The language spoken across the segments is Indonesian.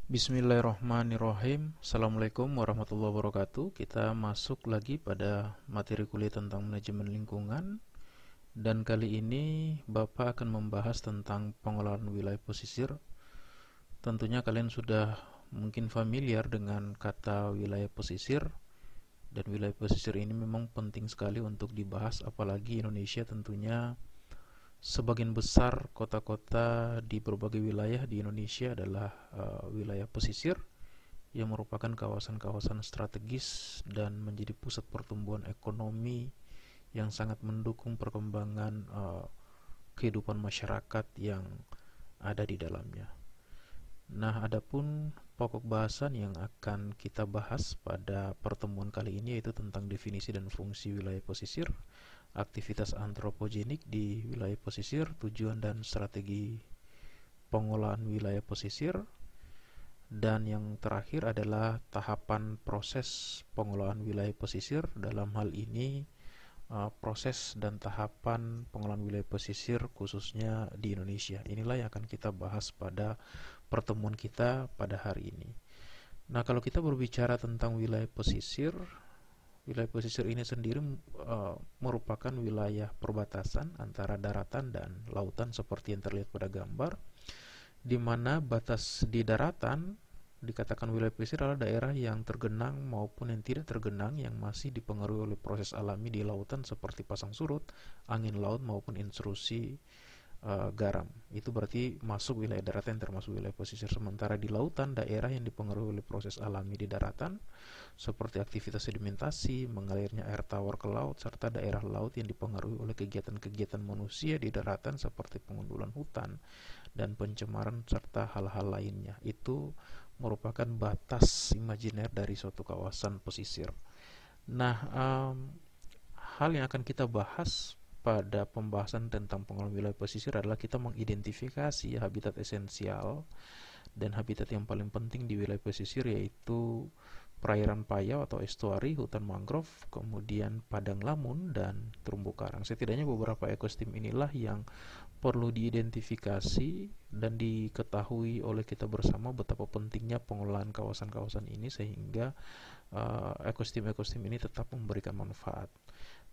Bismillahirrahmanirrahim. Assalamualaikum warahmatullahi wabarakatuh. Kita masuk lagi pada materi kuliah tentang manajemen lingkungan. Dan kali ini Bapak akan membahas tentang pengelolaan wilayah pesisir. Tentunya kalian sudah mungkin familiar dengan kata wilayah pesisir. Dan wilayah pesisir ini memang penting sekali untuk dibahas, apalagi Indonesia tentunya sebagian besar kota-kota di berbagai wilayah di Indonesia adalah wilayah pesisir yang merupakan kawasan-kawasan strategis dan menjadi pusat pertumbuhan ekonomi yang sangat mendukung perkembangan kehidupan masyarakat yang ada di dalamnya. Nah, adapun pokok bahasan yang akan kita bahas pada pertemuan kali ini yaitu tentang definisi dan fungsi wilayah pesisir, aktivitas antropogenik di wilayah pesisir, tujuan dan strategi pengolahan wilayah pesisir, dan yang terakhir adalah tahapan proses pengolahan wilayah pesisir. Dalam hal ini proses dan tahapan pengolahan wilayah pesisir khususnya di Indonesia. Inilah yang akan kita bahas pada pertemuan kita pada hari ini. Nah, kalau kita berbicara tentang wilayah pesisir ini sendiri merupakan wilayah perbatasan antara daratan dan lautan seperti yang terlihat pada gambar, di mana batas di daratan dikatakan wilayah pesisir adalah daerah yang tergenang maupun yang tidak tergenang yang masih dipengaruhi oleh proses alami di lautan seperti pasang surut, angin laut maupun intrusi garam. Itu berarti masuk wilayah daratan yang termasuk wilayah pesisir. Sementara di lautan, daerah yang dipengaruhi oleh proses alami di daratan seperti aktivitas sedimentasi, mengalirnya air tawar ke laut, serta daerah laut yang dipengaruhi oleh kegiatan-kegiatan manusia di daratan seperti pengundulan hutan dan pencemaran serta hal-hal lainnya. Itu merupakan batas imajiner dari suatu kawasan pesisir. Nah, hal yang akan kita bahas pada pembahasan tentang pengelolaan wilayah pesisir adalah kita mengidentifikasi habitat esensial dan habitat yang paling penting di wilayah pesisir, yaitu perairan payau atau estuari, hutan mangrove, kemudian padang lamun, dan terumbu karang. Setidaknya beberapa ekosistem inilah yang perlu diidentifikasi dan diketahui oleh kita bersama betapa pentingnya pengelolaan kawasan-kawasan ini sehingga ekosistem-ekosistem ini tetap memberikan manfaat.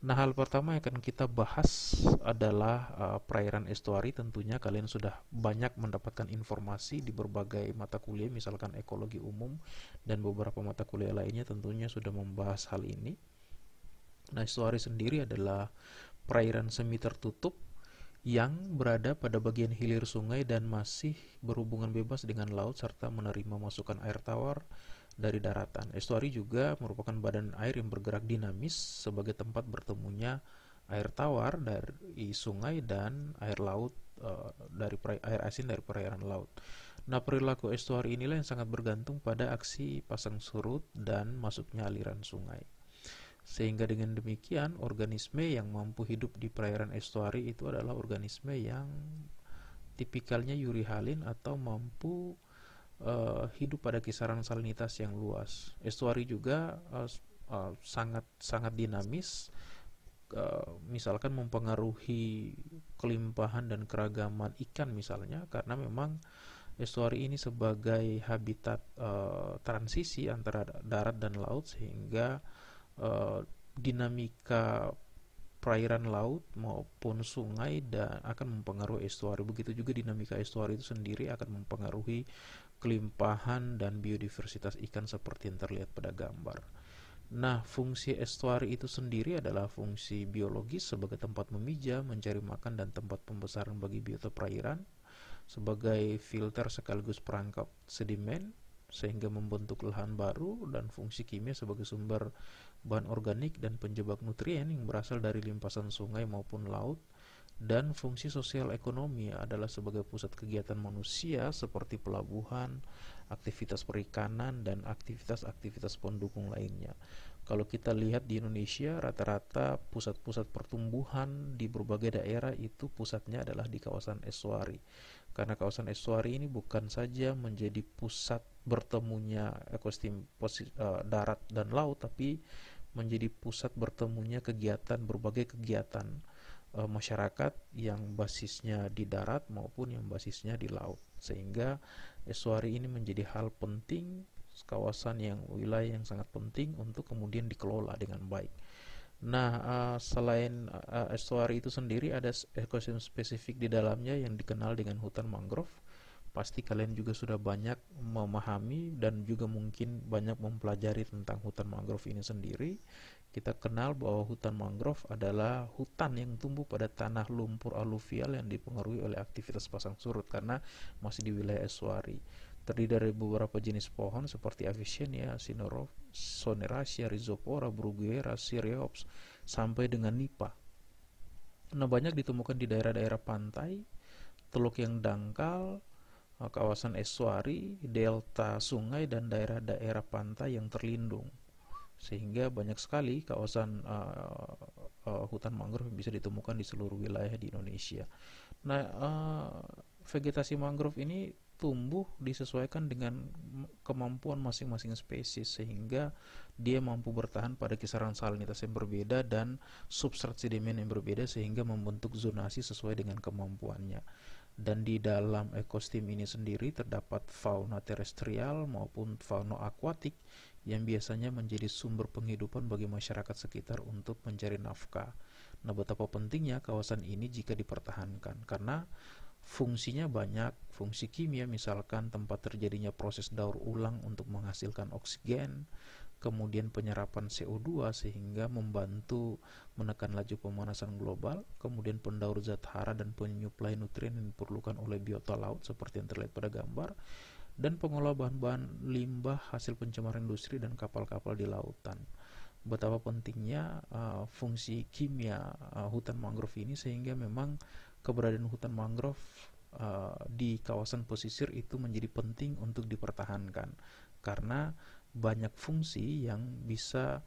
Nah, hal pertama yang akan kita bahas adalah perairan estuari. Tentunya kalian sudah banyak mendapatkan informasi di berbagai mata kuliah, misalkan ekologi umum dan beberapa mata kuliah lainnya tentunya sudah membahas hal ini. Nah, estuari sendiri adalah perairan semi tertutup yang berada pada bagian hilir sungai dan masih berhubungan bebas dengan laut serta menerima masukan air tawar dari daratan. Estuari juga merupakan badan air yang bergerak dinamis sebagai tempat bertemunya air tawar dari sungai dan air laut dari air asin dari perairan laut. Nah, perilaku estuari inilah yang sangat bergantung pada aksi pasang surut dan masuknya aliran sungai. Sehingga dengan demikian, organisme yang mampu hidup di perairan estuari itu adalah organisme yang tipikalnya urihalin atau mampu hidup pada kisaran salinitas yang luas. Estuari juga sangat dinamis, misalkan mempengaruhi kelimpahan dan keragaman ikan misalnya, karena memang estuari ini sebagai habitat transisi antara darat dan laut, sehingga dinamika perairan laut maupun sungai dan akan mempengaruhi estuari. Begitu juga dinamika estuari itu sendiri akan mempengaruhi kelimpahan dan biodiversitas ikan seperti yang terlihat pada gambar. Nah, fungsi estuari itu sendiri adalah fungsi biologis sebagai tempat memijah, mencari makan, dan tempat pembesaran bagi biota perairan, sebagai filter sekaligus perangkap sedimen sehingga membentuk lahan baru, dan fungsi kimia sebagai sumber bahan organik dan penjebak nutrien yang berasal dari limpasan sungai maupun laut, dan fungsi sosial ekonomi adalah sebagai pusat kegiatan manusia seperti pelabuhan, aktivitas perikanan, dan aktivitas-aktivitas pendukung lainnya. Kalau kita lihat di Indonesia, rata-rata pusat-pusat pertumbuhan di berbagai daerah itu pusatnya adalah di kawasan estuari. Karena kawasan estuari ini bukan saja menjadi pusat bertemunya ekosistem darat dan laut, tapi menjadi pusat bertemunya berbagai kegiatan masyarakat yang basisnya di darat maupun yang basisnya di laut. sehingga estuari ini menjadi hal penting, kawasan yang wilayah yang sangat penting untuk kemudian dikelola dengan baik. Nah, selain estuari itu sendiri, ada ekosistem spesifik di dalamnya yang dikenal dengan hutan mangrove. Pasti kalian juga sudah banyak memahami dan juga mungkin banyak mempelajari tentang hutan mangrove ini sendiri. Kita kenal bahwa hutan mangrove adalah hutan yang tumbuh pada tanah lumpur aluvial yang dipengaruhi oleh aktivitas pasang surut karena masih di wilayah estuari. Terdiri dari beberapa jenis pohon seperti Avicennia, Soneraceae, Rhizopora, Bruguiera, Syreops, sampai dengan Nipa. Nah, banyak ditemukan di daerah-daerah pantai, teluk yang dangkal, kawasan estuari, delta sungai, dan daerah-daerah pantai yang terlindung. Sehingga banyak sekali kawasan hutan mangrove bisa ditemukan di seluruh wilayah di Indonesia. Nah, vegetasi mangrove ini tumbuh disesuaikan dengan kemampuan masing-masing spesies, sehingga dia mampu bertahan pada kisaran salinitas yang berbeda dan substrat sedimen yang berbeda, sehingga membentuk zonasi sesuai dengan kemampuannya. Dan di dalam ekosistem ini sendiri terdapat fauna terestrial maupun fauna akuatik yang biasanya menjadi sumber penghidupan bagi masyarakat sekitar untuk mencari nafkah. Nah, betapa pentingnya kawasan ini jika dipertahankan, karena fungsinya banyak. Fungsi kimia, misalkan tempat terjadinya proses daur ulang untuk menghasilkan oksigen, kemudian penyerapan CO2 sehingga membantu menekan laju pemanasan global, kemudian pendaur zat hara dan penyuplai nutrien yang diperlukan oleh biota laut seperti yang terlihat pada gambar, dan pengolah bahan-bahan limbah hasil pencemaran industri dan kapal-kapal di lautan. Betapa pentingnya fungsi kimia hutan mangrove ini, sehingga memang keberadaan hutan mangrove di kawasan pesisir itu menjadi penting untuk dipertahankan, karena banyak fungsi yang bisa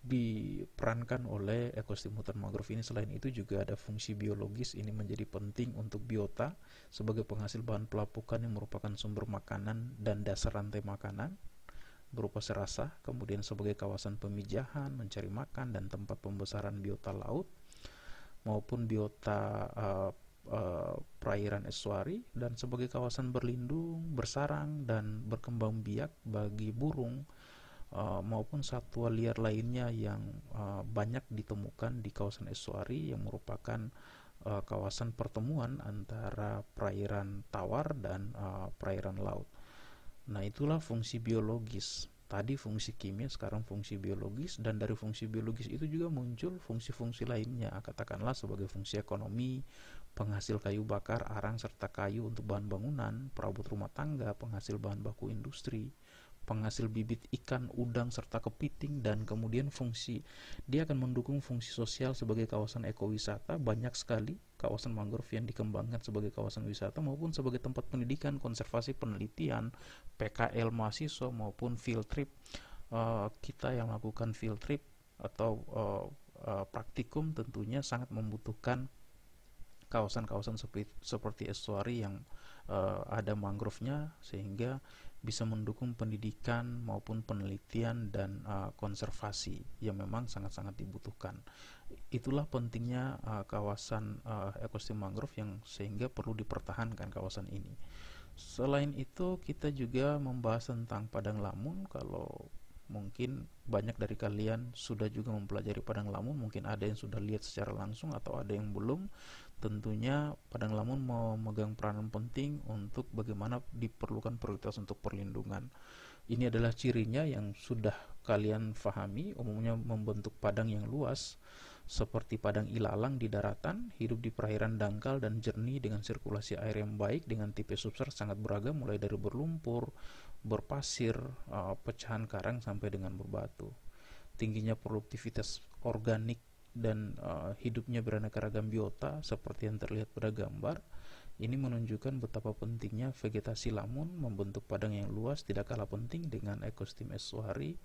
diperankan oleh ekosistem hutan mangrove ini. Selain itu juga ada fungsi biologis, ini menjadi penting untuk biota sebagai penghasil bahan pelapukan yang merupakan sumber makanan dan dasar rantai makanan berupa serasa, kemudian sebagai kawasan pemijahan, mencari makan, dan tempat pembesaran biota laut maupun biota perairan estuari, dan sebagai kawasan berlindung, bersarang, dan berkembang biak bagi burung maupun satwa liar lainnya yang banyak ditemukan di kawasan estuari yang merupakan kawasan pertemuan antara perairan tawar dan perairan laut. Nah, itulah fungsi biologis. Tadi fungsi kimia, sekarang fungsi biologis, dan dari fungsi biologis itu juga muncul fungsi-fungsi lainnya, katakanlah sebagai fungsi ekonomi, penghasil kayu bakar, arang, serta kayu untuk bahan bangunan, perabot rumah tangga, penghasil bahan baku industri, penghasil bibit ikan, udang, serta kepiting, dan kemudian fungsi dia akan mendukung fungsi sosial sebagai kawasan ekowisata. Banyak sekali kawasan mangrove yang dikembangkan sebagai kawasan wisata maupun sebagai tempat pendidikan, konservasi, penelitian, PKL mahasiswa maupun field trip. Kita yang melakukan field trip atau praktikum tentunya sangat membutuhkan kawasan-kawasan seperti estuari yang ada mangrove-nya, sehingga bisa mendukung pendidikan maupun penelitian dan konservasi yang memang sangat-sangat dibutuhkan. Itulah pentingnya kawasan ekosistem mangrove yang sehingga perlu dipertahankan kawasan ini. Selain itu, kita juga membahas tentang padang lamun. Kalau mungkin banyak dari kalian sudah juga mempelajari padang lamun, mungkin ada yang sudah lihat secara langsung atau ada yang belum. Tentunya padang lamun memegang peranan penting untuk bagaimana diperlukan prioritas untuk perlindungan. Ini adalah cirinya yang sudah kalian pahami, umumnya membentuk padang yang luas seperti padang ilalang di daratan, hidup di perairan dangkal dan jernih dengan sirkulasi air yang baik, dengan tipe substrat sangat beragam mulai dari berlumpur, berpasir, pecahan karang sampai dengan berbatu. Tingginya produktivitas organik dan hidupnya beraneka ragam biota seperti yang terlihat pada gambar. Ini menunjukkan betapa pentingnya vegetasi lamun membentuk padang yang luas, tidak kalah penting dengan ekosistem estuari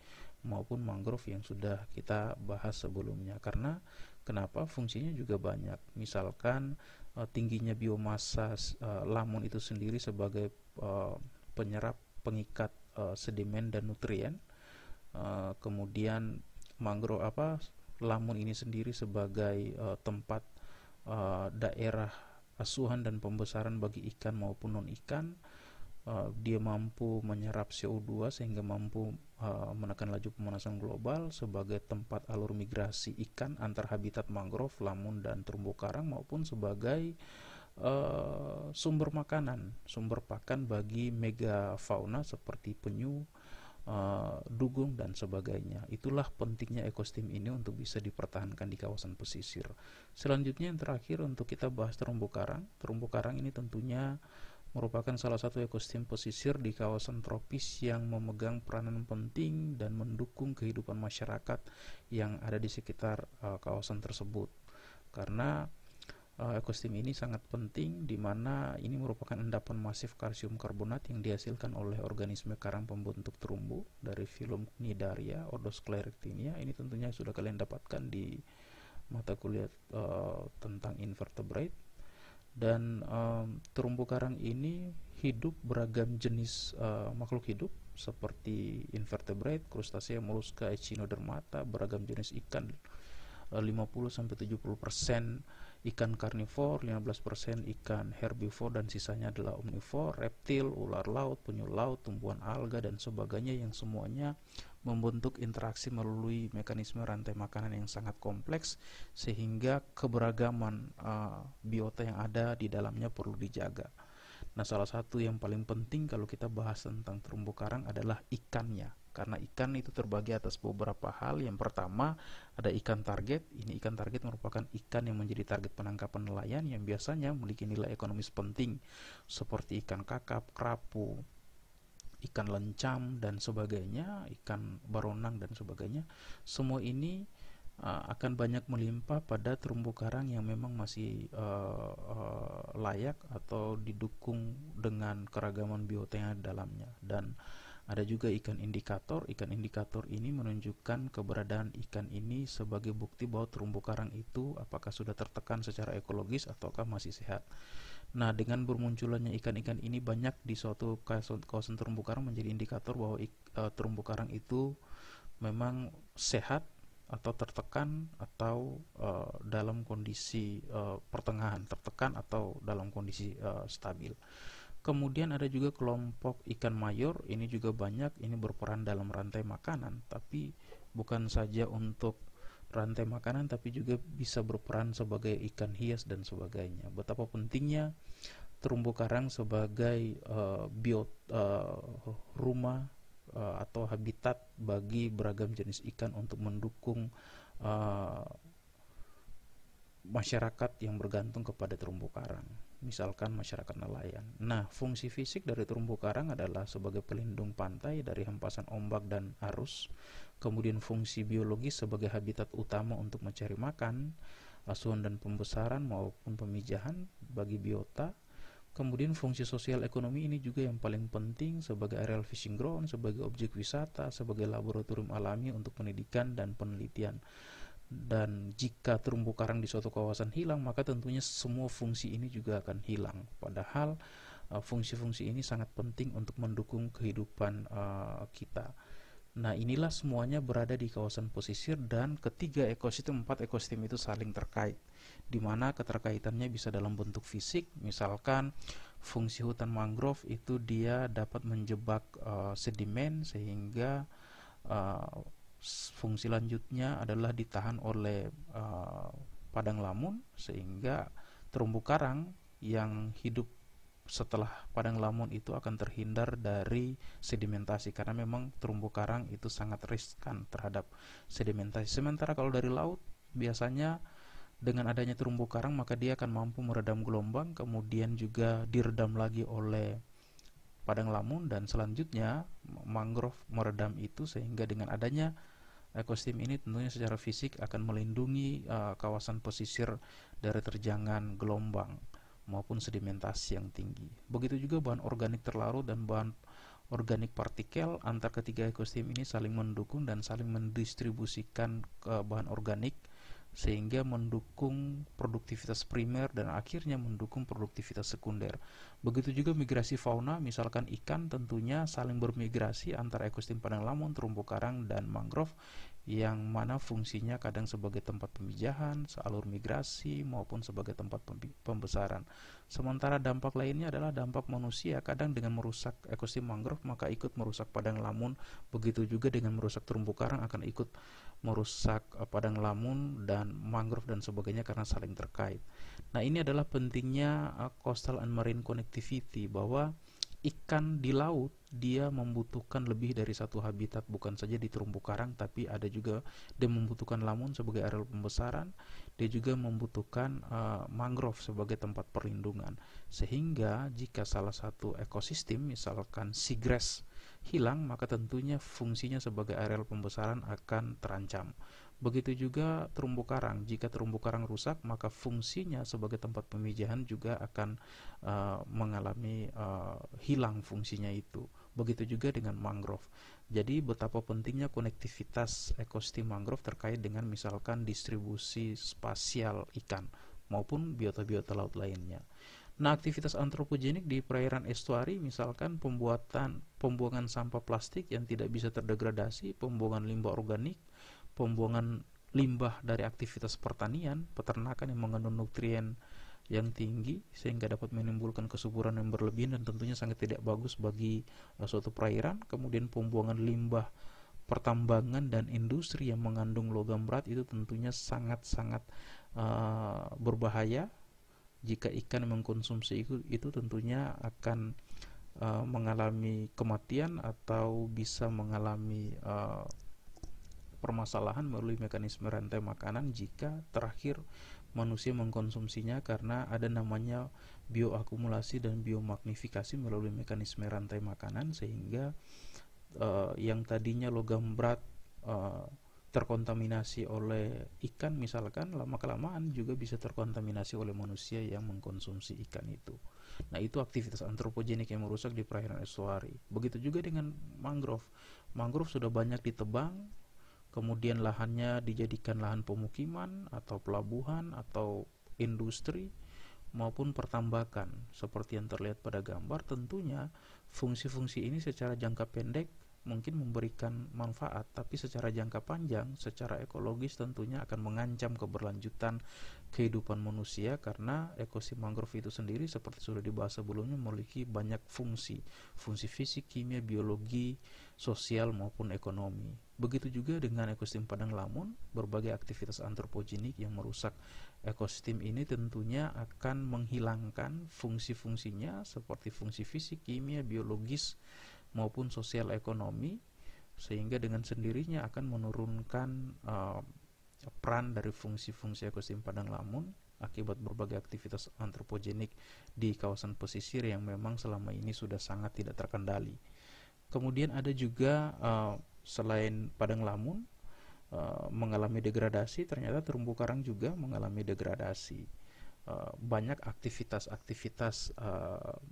maupun mangrove yang sudah kita bahas sebelumnya. Karena kenapa? Fungsinya juga banyak. Misalkan tingginya biomasa lamun itu sendiri sebagai penyerap pengikat sedimen dan nutrien. Kemudian lamun ini sendiri sebagai tempat daerah asuhan dan pembesaran bagi ikan maupun non-ikan. Dia mampu menyerap CO2 sehingga mampu menekan laju pemanasan global sebagai tempat alur migrasi ikan antar habitat mangrove, lamun, dan terumbu karang, maupun sebagai sumber makanan, sumber pakan bagi megafauna seperti penyu, dugong, dan sebagainya. Itulah pentingnya ekosistem ini untuk bisa dipertahankan di kawasan pesisir. Selanjutnya yang terakhir untuk kita bahas terumbu karang. Terumbu karang ini tentunya merupakan salah satu ekosistem pesisir di kawasan tropis yang memegang peranan penting dan mendukung kehidupan masyarakat yang ada di sekitar kawasan tersebut. Karena ekosistem ini sangat penting, di mana ini merupakan endapan masif kalsium karbonat yang dihasilkan oleh organisme karang pembentuk terumbu dari filum Cnidaria, ordo Sclerectinia. Ini tentunya sudah kalian dapatkan di mata kuliah tentang invertebrate. Dan terumbu karang ini hidup beragam jenis makhluk hidup seperti invertebrate, krustasea, moluska, echinodermata, beragam jenis ikan, 50-70% ikan karnivor, 15% ikan herbivor, dan sisanya adalah omnivor, reptil, ular laut, penyu laut, tumbuhan alga, dan sebagainya, yang semuanya membentuk interaksi melalui mekanisme rantai makanan yang sangat kompleks, sehingga keberagaman biota yang ada di dalamnya perlu dijaga. Nah, salah satu yang paling penting kalau kita bahas tentang terumbu karang adalah ikannya, karena ikan itu terbagi atas beberapa hal. Yang pertama ada ikan target. Ini ikan target merupakan ikan yang menjadi target penangkapan nelayan yang biasanya memiliki nilai ekonomis penting seperti ikan kakap, kerapu, ikan lencam, dan sebagainya, ikan baronang, dan sebagainya. Semua ini akan banyak melimpah pada terumbu karang yang memang masih layak atau didukung dengan keragaman biota yang ada di dalamnya. Dan ada juga ikan indikator. Ikan indikator ini menunjukkan keberadaan ikan ini sebagai bukti bahwa terumbu karang itu apakah sudah tertekan secara ekologis ataukah masih sehat. Nah, dengan bermunculannya ikan-ikan ini banyak di suatu kawasan terumbu karang menjadi indikator bahwa terumbu karang itu memang sehat atau tertekan atau dalam kondisi pertengahan, tertekan atau dalam kondisi stabil. Kemudian ada juga kelompok ikan mayor. Ini juga banyak, ini berperan dalam rantai makanan, tapi bukan saja untuk rantai makanan, tapi juga bisa berperan sebagai ikan hias dan sebagainya. Betapa pentingnya terumbu karang sebagai rumah atau habitat bagi beragam jenis ikan untuk mendukung masyarakat yang bergantung kepada terumbu karang, misalkan masyarakat nelayan. Nah, fungsi fisik dari terumbu karang adalah sebagai pelindung pantai dari hempasan ombak dan arus. Kemudian fungsi biologis sebagai habitat utama untuk mencari makan, asuhan dan pembesaran maupun pemijahan bagi biota. Kemudian fungsi sosial ekonomi ini juga yang paling penting sebagai areal fishing ground, sebagai objek wisata, sebagai laboratorium alami untuk pendidikan dan penelitian. Dan jika terumbu karang di suatu kawasan hilang, maka tentunya semua fungsi ini juga akan hilang. Padahal fungsi-fungsi ini sangat penting untuk mendukung kehidupan kita. Nah, inilah semuanya berada di kawasan pesisir, dan ketiga ekosistem, 4 ekosistem itu saling terkait, di mana keterkaitannya bisa dalam bentuk fisik. Misalkan fungsi hutan mangrove itu dia dapat menjebak sedimen, sehingga fungsi lanjutnya adalah ditahan oleh padang lamun, sehingga terumbu karang yang hidup setelah padang lamun itu akan terhindar dari sedimentasi, karena memang terumbu karang itu sangat riskan terhadap sedimentasi. Sementara kalau dari laut, biasanya dengan adanya terumbu karang maka dia akan mampu meredam gelombang, kemudian juga diredam lagi oleh padang lamun, dan selanjutnya mangrove meredam itu, sehingga dengan adanya ekosistem ini tentunya secara fisik akan melindungi kawasan pesisir dari terjangan gelombang maupun sedimentasi yang tinggi. Begitu juga bahan organik terlarut dan bahan organik partikel. Antar ketiga ekosistem ini saling mendukung dan saling mendistribusikan ke bahan organik sehingga mendukung produktivitas primer dan akhirnya mendukung produktivitas sekunder. Begitu juga migrasi fauna, misalkan ikan tentunya saling bermigrasi antara ekosistem padang lamun, terumbu karang, dan mangrove, yang mana fungsinya kadang sebagai tempat pemijahan, alur migrasi, maupun sebagai tempat pembesaran. Sementara dampak lainnya adalah dampak manusia, kadang dengan merusak ekosistem mangrove maka ikut merusak padang lamun, begitu juga dengan merusak terumbu karang akan ikut merusak padang lamun dan mangrove dan sebagainya karena saling terkait. Nah, ini adalah pentingnya coastal and marine connectivity, bahwa ikan di laut dia membutuhkan lebih dari satu habitat, bukan saja di terumbu karang, tapi ada juga dia membutuhkan lamun sebagai areal pembesaran, dia juga membutuhkan mangrove sebagai tempat perlindungan. Sehingga jika salah satu ekosistem, misalkan seagrass, hilang, maka tentunya fungsinya sebagai areal pembesaran akan terancam. Begitu juga terumbu karang, jika terumbu karang rusak maka fungsinya sebagai tempat pemijahan juga akan mengalami hilang fungsinya itu. Begitu juga dengan mangrove. Jadi betapa pentingnya konektivitas ekosistem mangrove terkait dengan misalkan distribusi spasial ikan maupun biota-biota laut lainnya. Nah, aktivitas antropogenik di perairan estuari misalkan pembuangan sampah plastik yang tidak bisa terdegradasi, pembuangan limbah organik, pembuangan limbah dari aktivitas pertanian, peternakan yang mengandung nutrien yang tinggi sehingga dapat menimbulkan kesuburan yang berlebihan dan tentunya sangat tidak bagus bagi suatu perairan. Kemudian pembuangan limbah pertambangan dan industri yang mengandung logam berat itu tentunya sangat-sangat berbahaya. Jika ikan mengkonsumsi itu tentunya akan mengalami kematian atau bisa mengalami permasalahan melalui mekanisme rantai makanan jika terakhir manusia mengkonsumsinya, karena ada namanya bioakumulasi dan biomagnifikasi melalui mekanisme rantai makanan, sehingga yang tadinya logam berat terkontaminasi oleh ikan misalkan, lama-kelamaan juga bisa terkontaminasi oleh manusia yang mengkonsumsi ikan itu. Nah, itu aktivitas antropogenik yang merusak di perairan estuari. Begitu juga dengan mangrove. Mangrove sudah banyak ditebang, kemudian lahannya dijadikan lahan pemukiman atau pelabuhan atau industri maupun pertambakan seperti yang terlihat pada gambar. Tentunya fungsi-fungsi ini secara jangka pendek mungkin memberikan manfaat, tapi secara jangka panjang, secara ekologis tentunya akan mengancam keberlanjutan kehidupan manusia, karena ekosistem mangrove itu sendiri seperti sudah dibahas sebelumnya memiliki banyak fungsi fisik, kimia, biologi, sosial maupun ekonomi. Begitu juga dengan ekosistem padang lamun, berbagai aktivitas antropogenik yang merusak ekosistem ini tentunya akan menghilangkan fungsi-fungsinya seperti fungsi fisik, kimia, biologis maupun sosial ekonomi, sehingga dengan sendirinya akan menurunkan peran dari fungsi-fungsi ekosistem padang lamun akibat berbagai aktivitas antropogenik di kawasan pesisir yang memang selama ini sudah sangat tidak terkendali. Kemudian ada juga selain padang lamun mengalami degradasi, ternyata terumbu karang juga mengalami degradasi. Banyak aktivitas-aktivitas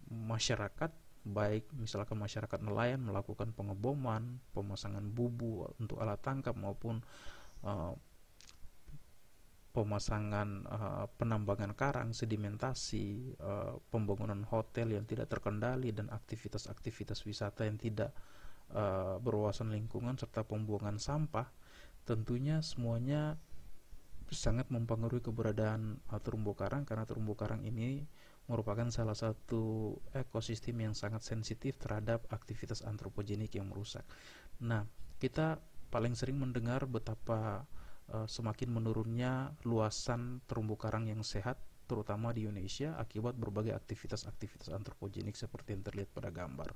masyarakat, baik misalkan masyarakat nelayan melakukan pengeboman, pemasangan bubu untuk alat tangkap maupun pemasangan penambangan karang, sedimentasi, pembangunan hotel yang tidak terkendali, dan aktivitas-aktivitas wisata yang tidak berwawasan lingkungan serta pembuangan sampah, tentunya semuanya sangat mempengaruhi keberadaan terumbu karang, karena terumbu karang ini merupakan salah satu ekosistem yang sangat sensitif terhadap aktivitas antropogenik yang merusak. Nah, kita paling sering mendengar betapa semakin menurunnya luasan terumbu karang yang sehat, terutama di Indonesia akibat berbagai aktivitas-aktivitas antropogenik seperti yang terlihat pada gambar.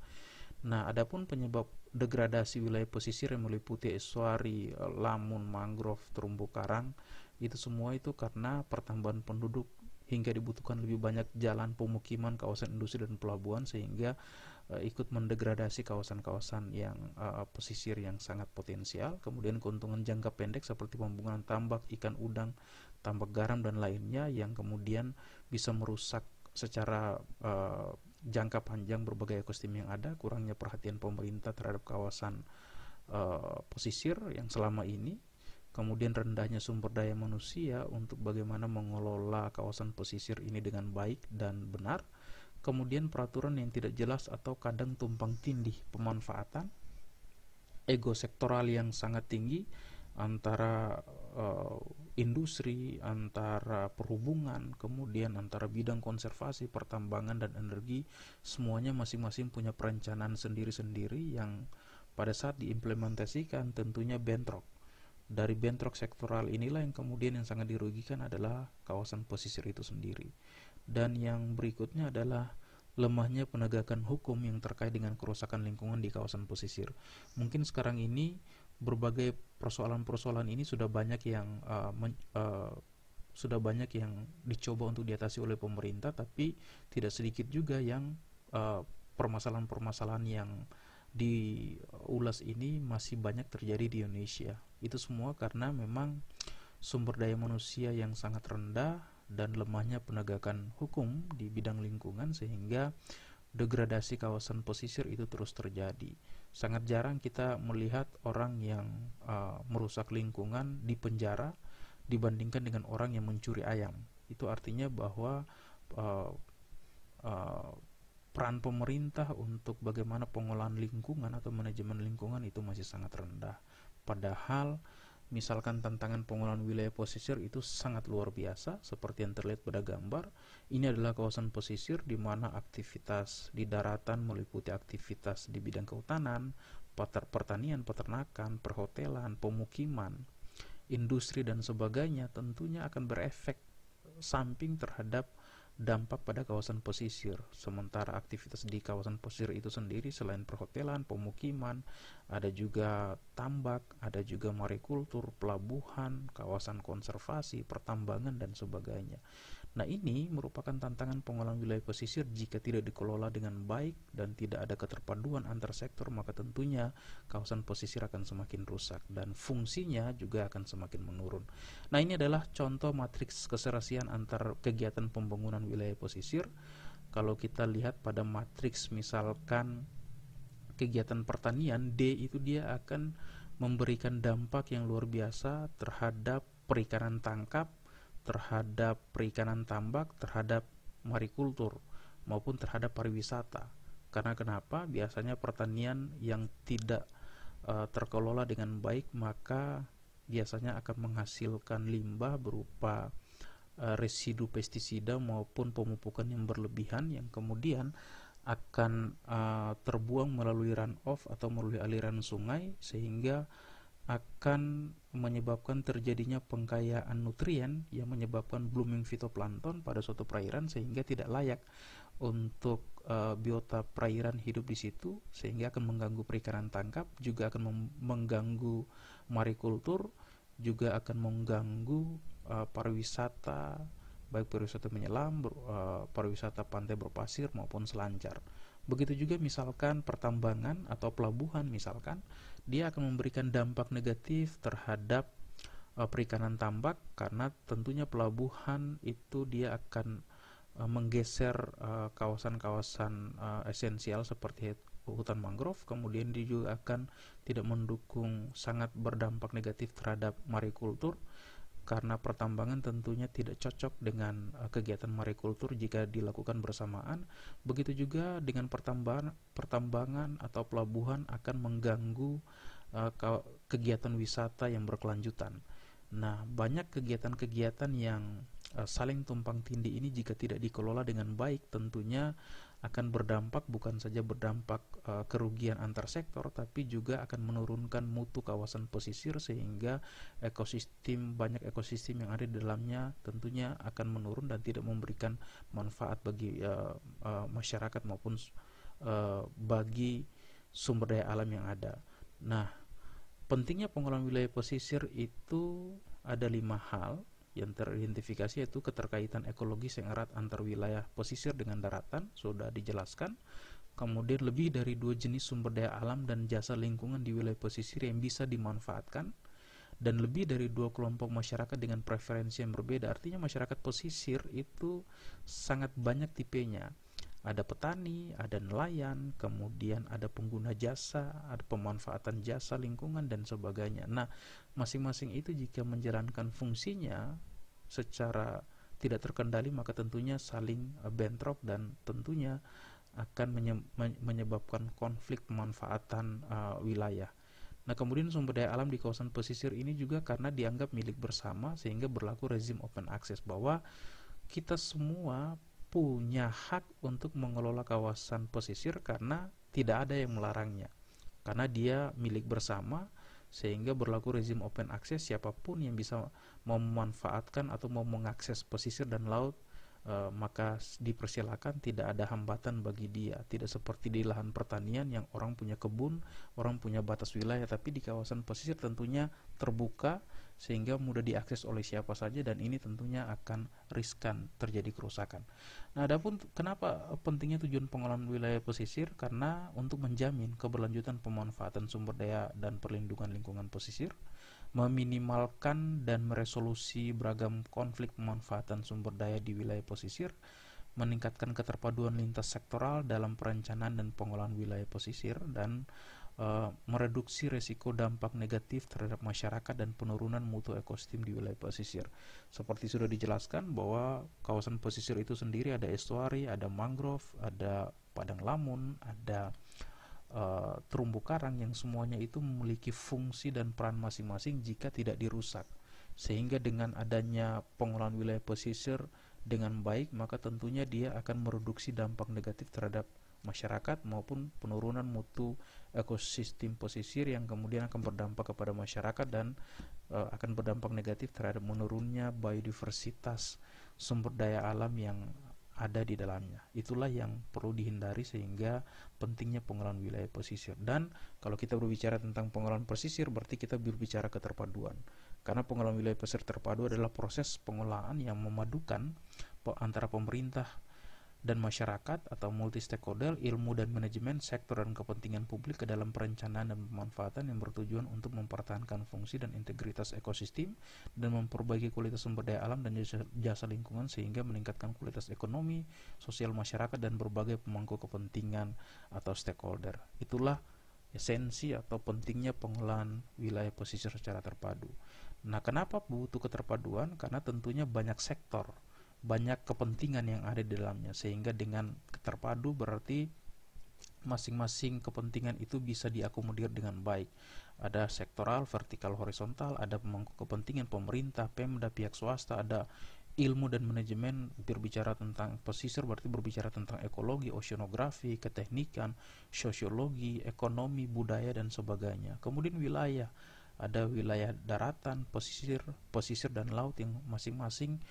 Nah, adapun penyebab degradasi wilayah pesisir yang meliputi estuari, lamun, mangrove, terumbu karang, itu semua itu karena pertambahan penduduk hingga dibutuhkan lebih banyak jalan pemukiman, kawasan industri dan pelabuhan, sehingga ikut mendegradasi kawasan-kawasan yang pesisir yang sangat potensial. Kemudian keuntungan jangka pendek seperti pembangunan tambak, ikan udang, tambak garam dan lainnya yang kemudian bisa merusak secara jangka panjang berbagai ekosistem yang ada. Kurangnya perhatian pemerintah terhadap kawasan pesisir yang selama ini kemudian rendahnya sumber daya manusia untuk bagaimana mengelola kawasan pesisir ini dengan baik dan benar, kemudian peraturan yang tidak jelas atau kadang tumpang tindih pemanfaatan, ego sektoral yang sangat tinggi antara industri, antara perhubungan, kemudian antara bidang konservasi, pertambangan, dan energi. Semuanya masing-masing punya perencanaan sendiri-sendiri yang pada saat diimplementasikan tentunya bentrok. Dari bentrok sektoral inilah yang kemudian yang sangat dirugikan adalah kawasan pesisir itu sendiri. Dan yang berikutnya adalah lemahnya penegakan hukum yang terkait dengan kerusakan lingkungan di kawasan pesisir. Mungkin sekarang ini berbagai persoalan-persoalan ini sudah banyak yang dicoba untuk diatasi oleh pemerintah, tapi tidak sedikit juga yang permasalahan-permasalahan yang diulas ini masih banyak terjadi di Indonesia. Itu semua karena memang sumber daya manusia yang sangat rendah dan lemahnya penegakan hukum di bidang lingkungan, sehingga degradasi kawasan pesisir itu terus terjadi. Sangat jarang kita melihat orang yang merusak lingkungan di penjara dibandingkan dengan orang yang mencuri ayam. Itu artinya bahwa peran pemerintah untuk bagaimana pengolahan lingkungan atau manajemen lingkungan itu masih sangat rendah. Padahal misalkan tantangan pengolahan wilayah pesisir itu sangat luar biasa, seperti yang terlihat pada gambar. Ini adalah kawasan pesisir di mana aktivitas di daratan meliputi aktivitas di bidang kehutanan, pertanian, peternakan, perhotelan, pemukiman, industri, dan sebagainya. Tentunya akan berefek samping terhadap dampak pada kawasan pesisir. Sementara aktivitas di kawasan pesisir itu sendiri selain perhotelan, pemukiman, ada juga tambak, ada juga marikultur, pelabuhan, kawasan konservasi, pertambangan, dan sebagainya. Nah, ini merupakan tantangan pengolahan wilayah pesisir. Jika tidak dikelola dengan baik dan tidak ada keterpaduan antar sektor, maka tentunya kawasan pesisir akan semakin rusak dan fungsinya juga akan semakin menurun. Nah, ini adalah contoh matriks keserasian antar kegiatan pembangunan wilayah pesisir. Kalau kita lihat pada matriks misalkan kegiatan pertanian, D itu dia akan memberikan dampak yang luar biasa terhadap perikanan tangkap, terhadap perikanan tambak, terhadap marikultur, maupun terhadap pariwisata. Karena kenapa? Biasanya pertanian yang tidak terkelola dengan baik, maka biasanya akan menghasilkan limbah berupa residu pestisida maupun pemupukan yang berlebihan, yang kemudian akan terbuang melalui runoff atau melalui aliran sungai, sehingga akan menyebabkan terjadinya pengkayaan nutrien yang menyebabkan blooming fitoplankton pada suatu perairan, sehingga tidak layak untuk biota perairan hidup di situ, sehingga akan mengganggu perikanan tangkap, juga akan mengganggu marikultur, juga akan mengganggu pariwisata, baik pariwisata menyelam, pariwisata pantai berpasir maupun selancar. Begitu juga misalkan pertambangan atau pelabuhan, misalkan dia akan memberikan dampak negatif terhadap perikanan tambak, karena tentunya pelabuhan itu dia akan menggeser kawasan-kawasan esensial seperti hutan mangrove. Kemudian dia juga akan tidak mendukung, sangat berdampak negatif terhadap marikultur, karena pertambangan tentunya tidak cocok dengan kegiatan marikultur jika dilakukan bersamaan. Begitu juga dengan pertambangan atau pelabuhan akan mengganggu kegiatan wisata yang berkelanjutan. Nah, banyak kegiatan-kegiatan yang saling tumpang tindih ini jika tidak dikelola dengan baik tentunya akan berdampak, bukan saja berdampak kerugian antar sektor, tapi juga akan menurunkan mutu kawasan pesisir, sehingga banyak ekosistem yang ada di dalamnya tentunya akan menurun dan tidak memberikan manfaat bagi masyarakat maupun bagi sumber daya alam yang ada. Nah, pentingnya pengolahan wilayah pesisir itu ada 5 hal yang teridentifikasi, yaitu keterkaitan ekologis yang erat antar wilayah pesisir dengan daratan, sudah dijelaskan. Kemudian lebih dari 2 jenis sumber daya alam dan jasa lingkungan di wilayah pesisir yang bisa dimanfaatkan, dan lebih dari 2 kelompok masyarakat dengan preferensi yang berbeda. Artinya masyarakat pesisir itu sangat banyak tipenya. ada petani, ada nelayan, kemudian ada pengguna jasa, ada pemanfaatan jasa lingkungan dan sebagainya. Nah, masing-masing itu jika menjalankan fungsinya secara tidak terkendali maka tentunya saling bentrok dan tentunya akan menyebabkan konflik pemanfaatan wilayah. Nah, kemudian sumber daya alam di kawasan pesisir ini juga karena dianggap milik bersama sehingga berlaku rezim open access, bahwa kita semua punya hak untuk mengelola kawasan pesisir karena tidak ada yang melarangnya. Karena dia milik bersama sehingga berlaku rezim open access, siapapun yang bisa memanfaatkan atau mau mengakses pesisir dan laut maka dipersilakan, tidak ada hambatan bagi dia. Tidak seperti di lahan pertanian yang orang punya kebun, orang punya batas wilayah, tapi di kawasan pesisir tentunya terbuka sehingga mudah diakses oleh siapa saja, dan ini tentunya akan riskan terjadi kerusakan. Nah, adapun kenapa pentingnya tujuan pengelolaan wilayah pesisir? Karena untuk menjamin keberlanjutan pemanfaatan sumber daya dan perlindungan lingkungan pesisir, meminimalkan dan meresolusi beragam konflik pemanfaatan sumber daya di wilayah pesisir, meningkatkan keterpaduan lintas sektoral dalam perencanaan dan pengelolaan wilayah pesisir, dan mereduksi resiko dampak negatif terhadap masyarakat dan penurunan mutu ekosistem di wilayah pesisir. Seperti sudah dijelaskan bahwa kawasan pesisir itu sendiri ada estuari, ada mangrove, ada padang lamun, ada terumbu karang, yang semuanya itu memiliki fungsi dan peran masing-masing jika tidak dirusak. Sehingga dengan adanya pengelolaan wilayah pesisir dengan baik, maka tentunya dia akan mereduksi dampak negatif terhadap masyarakat maupun penurunan mutu ekosistem pesisir yang kemudian akan berdampak kepada masyarakat dan akan berdampak negatif terhadap menurunnya biodiversitas sumber daya alam yang ada di dalamnya. Itulah yang perlu dihindari sehingga pentingnya pengelolaan wilayah pesisir. Dan kalau kita berbicara tentang pengelolaan pesisir, berarti kita berbicara keterpaduan. Karena pengelolaan wilayah pesisir terpadu adalah proses pengelolaan yang memadukan antara pemerintah dan masyarakat atau multi stakeholder, ilmu dan manajemen, sektor dan kepentingan publik ke dalam perencanaan dan pemanfaatan yang bertujuan untuk mempertahankan fungsi dan integritas ekosistem dan memperbaiki kualitas sumber daya alam dan jasa lingkungan sehingga meningkatkan kualitas ekonomi, sosial masyarakat dan berbagai pemangku kepentingan atau stakeholder. Itulah esensi atau pentingnya pengelolaan wilayah pesisir secara terpadu. Nah, kenapa butuh keterpaduan? Karena tentunya banyak sektor, banyak kepentingan yang ada di dalamnya, sehingga dengan terpadu berarti masing-masing kepentingan itu bisa diakomodir dengan baik. Ada sektoral, vertikal, horizontal, ada pemangku kepentingan pemerintah, Pemda, pihak swasta, ada ilmu dan manajemen. Berbicara tentang pesisir berarti berbicara tentang ekologi, oceanografi, keteknikan, sosiologi, ekonomi, budaya dan sebagainya. Kemudian wilayah, ada wilayah daratan, pesisir dan laut yang masing-masing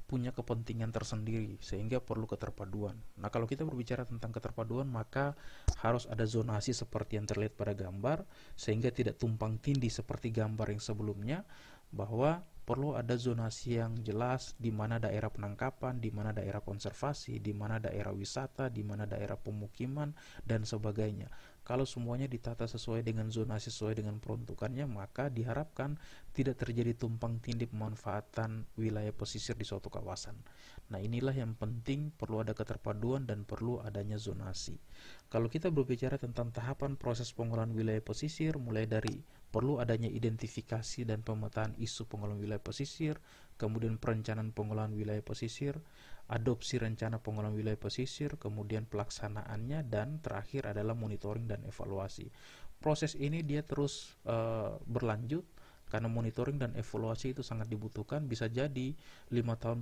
punya kepentingan tersendiri sehingga perlu keterpaduan. Nah, kalau kita berbicara tentang keterpaduan maka harus ada zonasi seperti yang terlihat pada gambar sehingga tidak tumpang tindih seperti gambar yang sebelumnya, bahwa perlu ada zonasi yang jelas di mana daerah penangkapan, di mana daerah konservasi, di mana daerah wisata, di mana daerah pemukiman dan sebagainya. Kalau semuanya ditata sesuai dengan zonasi, sesuai dengan peruntukannya, maka diharapkan tidak terjadi tumpang tindih pemanfaatan wilayah pesisir di suatu kawasan. Nah, inilah yang penting, perlu ada keterpaduan dan perlu adanya zonasi. Kalau kita berbicara tentang tahapan proses pengelolaan wilayah pesisir, mulai dari perlu adanya identifikasi dan pemetaan isu pengelolaan wilayah pesisir, kemudian perencanaan pengelolaan wilayah pesisir, adopsi rencana pengelolaan wilayah pesisir, kemudian pelaksanaannya, dan terakhir adalah monitoring dan evaluasi. Proses ini dia terus berlanjut karena monitoring dan evaluasi itu sangat dibutuhkan. Bisa jadi 5 tahun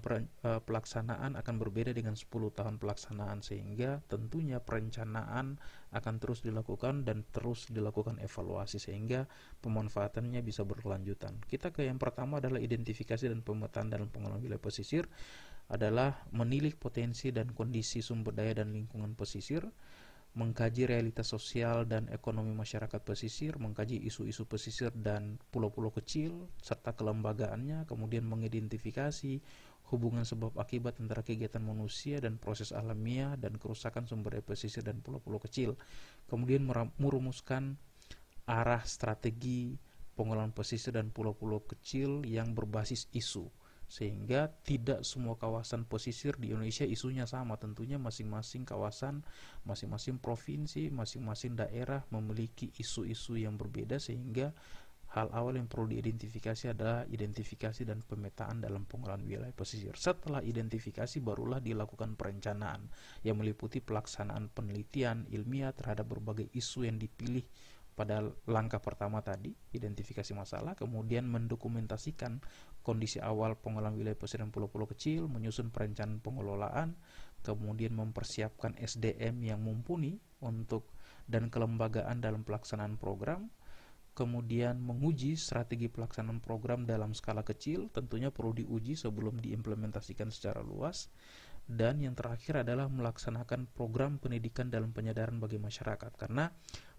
pelaksanaan akan berbeda dengan 10 tahun pelaksanaan, sehingga tentunya perencanaan akan terus dilakukan dan terus dilakukan evaluasi sehingga pemanfaatannya bisa berkelanjutan. Kita ke yang pertama adalah identifikasi dan pemetaan dalam pengelolaan wilayah pesisir, adalah menilik potensi dan kondisi sumber daya dan lingkungan pesisir, mengkaji realitas sosial dan ekonomi masyarakat pesisir, mengkaji isu-isu pesisir dan pulau-pulau kecil serta kelembagaannya, kemudian mengidentifikasi hubungan sebab akibat antara kegiatan manusia dan proses alamiah dan kerusakan sumber daya pesisir dan pulau-pulau kecil, kemudian merumuskan arah strategi pengelolaan pesisir dan pulau-pulau kecil yang berbasis isu. sehingga tidak semua kawasan pesisir di Indonesia isunya sama. Tentunya masing-masing kawasan, masing-masing provinsi, masing-masing daerah memiliki isu-isu yang berbeda, sehingga hal awal yang perlu diidentifikasi adalah identifikasi dan pemetaan dalam pengelolaan wilayah pesisir. Setelah identifikasi barulah dilakukan perencanaan yang meliputi pelaksanaan penelitian ilmiah terhadap berbagai isu yang dipilih pada langkah pertama tadi, identifikasi masalah, kemudian mendokumentasikan kondisi awal pengelolaan wilayah pesisir dan pulau-pulau kecil, menyusun perencanaan pengelolaan, kemudian mempersiapkan SDM yang mumpuni untuk dan kelembagaan dalam pelaksanaan program, kemudian menguji strategi pelaksanaan program dalam skala kecil, tentunya perlu diuji sebelum diimplementasikan secara luas, dan yang terakhir adalah melaksanakan program pendidikan dalam penyadaran bagi masyarakat, karena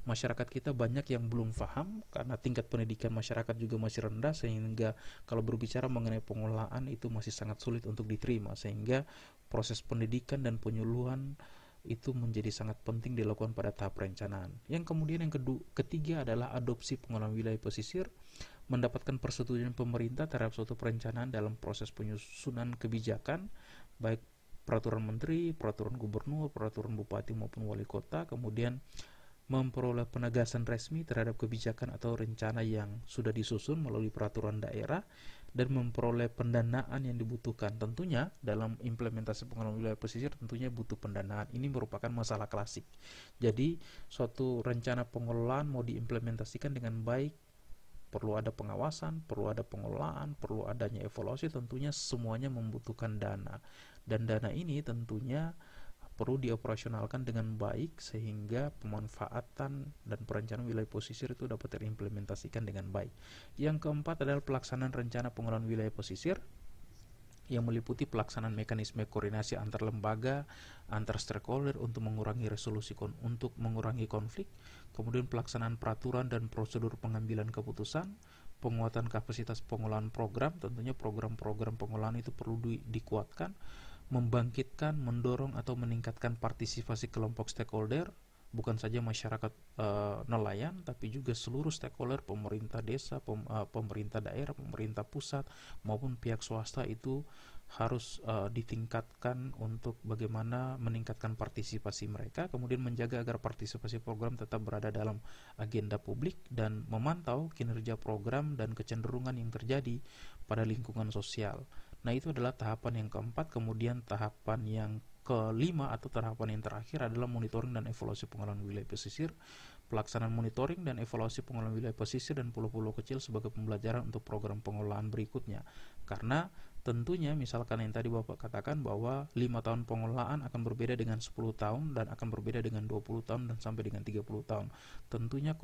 masyarakat kita banyak yang belum paham karena tingkat pendidikan masyarakat juga masih rendah, sehingga kalau berbicara mengenai pengelolaan itu masih sangat sulit untuk diterima, sehingga proses pendidikan dan penyuluhan itu menjadi sangat penting dilakukan pada tahap perencanaan. Yang kemudian yang ketiga adalah adopsi pengelolaan wilayah pesisir, mendapatkan persetujuan pemerintah terhadap suatu perencanaan dalam proses penyusunan kebijakan, baik peraturan menteri, peraturan gubernur, peraturan bupati maupun wali kota, kemudian memperoleh penegasan resmi terhadap kebijakan atau rencana yang sudah disusun melalui peraturan daerah, dan memperoleh pendanaan yang dibutuhkan. Tentunya dalam implementasi pengelolaan wilayah pesisir tentunya butuh pendanaan. Ini merupakan masalah klasik. Jadi suatu rencana pengelolaan mau diimplementasikan dengan baik, perlu ada pengawasan, perlu ada pengelolaan, perlu adanya evaluasi, tentunya semuanya membutuhkan dana. Dan dana ini tentunya perlu dioperasionalkan dengan baik sehingga pemanfaatan dan perencanaan wilayah pesisir itu dapat terimplementasikan dengan baik. Yang keempat adalah pelaksanaan rencana pengelolaan wilayah pesisir yang meliputi pelaksanaan mekanisme koordinasi antar lembaga, antar stakeholder untuk mengurangi untuk mengurangi konflik, kemudian pelaksanaan peraturan dan prosedur pengambilan keputusan, penguatan kapasitas pengelolaan program, tentunya program-program pengelolaan itu perlu dikuatkan, membangkitkan, mendorong atau meningkatkan partisipasi kelompok stakeholder, bukan saja masyarakat nelayan, tapi juga seluruh stakeholder, pemerintah desa, pemerintah daerah, pemerintah pusat maupun pihak swasta itu harus ditingkatkan untuk bagaimana meningkatkan partisipasi mereka, kemudian menjaga agar partisipasi program tetap berada dalam agenda publik dan memantau kinerja program dan kecenderungan yang terjadi pada lingkungan sosial. Nah, itu adalah tahapan yang keempat. Kemudian tahapan yang kelima atau tahapan yang terakhir adalah monitoring dan evaluasi pengelolaan wilayah pesisir. Pelaksanaan monitoring dan evaluasi pengelolaan wilayah pesisir dan pulau-pulau kecil sebagai pembelajaran untuk program pengelolaan berikutnya. Karena tentunya misalkan yang tadi Bapak katakan bahwa 5 tahun pengelolaan akan berbeda dengan 10 tahun dan akan berbeda dengan 20 tahun dan sampai dengan 30 tahun. Tentunya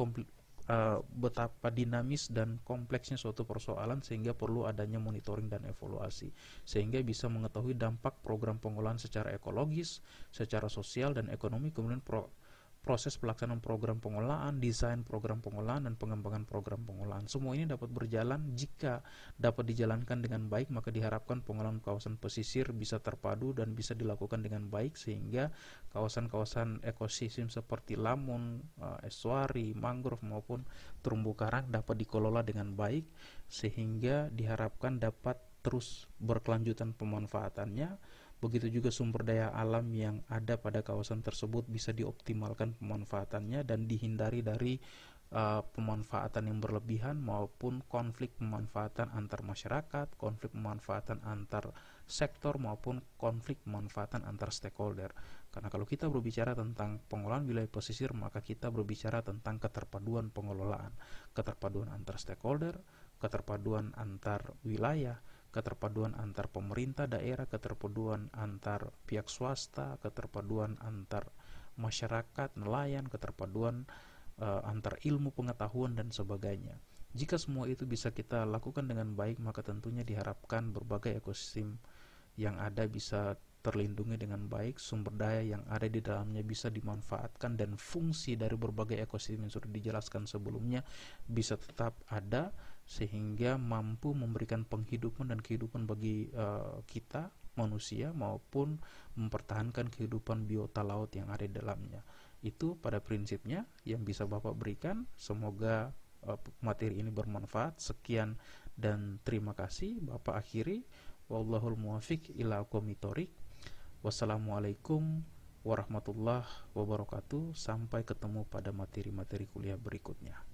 betapa dinamis dan kompleksnya suatu persoalan sehingga perlu adanya monitoring dan evaluasi sehingga bisa mengetahui dampak program pengelolaan secara ekologis, secara sosial dan ekonomi, kemudian proses pelaksanaan program pengelolaan, desain program pengelolaan, dan pengembangan program pengelolaan. Semua ini dapat berjalan jika dapat dijalankan dengan baik, maka diharapkan pengelolaan kawasan pesisir bisa terpadu dan bisa dilakukan dengan baik sehingga kawasan-kawasan ekosistem seperti lamun, estuari, mangrove maupun terumbu karang dapat dikelola dengan baik sehingga diharapkan dapat terus berkelanjutan pemanfaatannya. Begitu juga sumber daya alam yang ada pada kawasan tersebut bisa dioptimalkan pemanfaatannya dan dihindari dari pemanfaatan yang berlebihan maupun konflik pemanfaatan antar masyarakat, konflik pemanfaatan antar sektor maupun konflik pemanfaatan antar stakeholder. Karena kalau kita berbicara tentang pengelolaan wilayah pesisir, maka kita berbicara tentang keterpaduan pengelolaan, keterpaduan antar stakeholder, keterpaduan antar wilayah, keterpaduan antar pemerintah daerah, keterpaduan antar pihak swasta, keterpaduan antar masyarakat, nelayan, keterpaduan antar ilmu pengetahuan dan sebagainya. Jika semua itu bisa kita lakukan dengan baik, maka tentunya diharapkan berbagai ekosistem yang ada bisa terlindungi dengan baik, sumber daya yang ada di dalamnya bisa dimanfaatkan, dan fungsi dari berbagai ekosistem yang sudah dijelaskan sebelumnya bisa tetap ada sehingga mampu memberikan penghidupan dan kehidupan bagi kita manusia maupun mempertahankan kehidupan biota laut yang ada di dalamnya. Itu pada prinsipnya yang bisa Bapak berikan. Semoga materi ini bermanfaat. Sekian dan terima kasih. Bapak akhiri. wallahul muwafiq ila aqwamit thoriq. Wassalamualaikum warahmatullahi wabarakatuh. Sampai ketemu pada materi-materi kuliah berikutnya.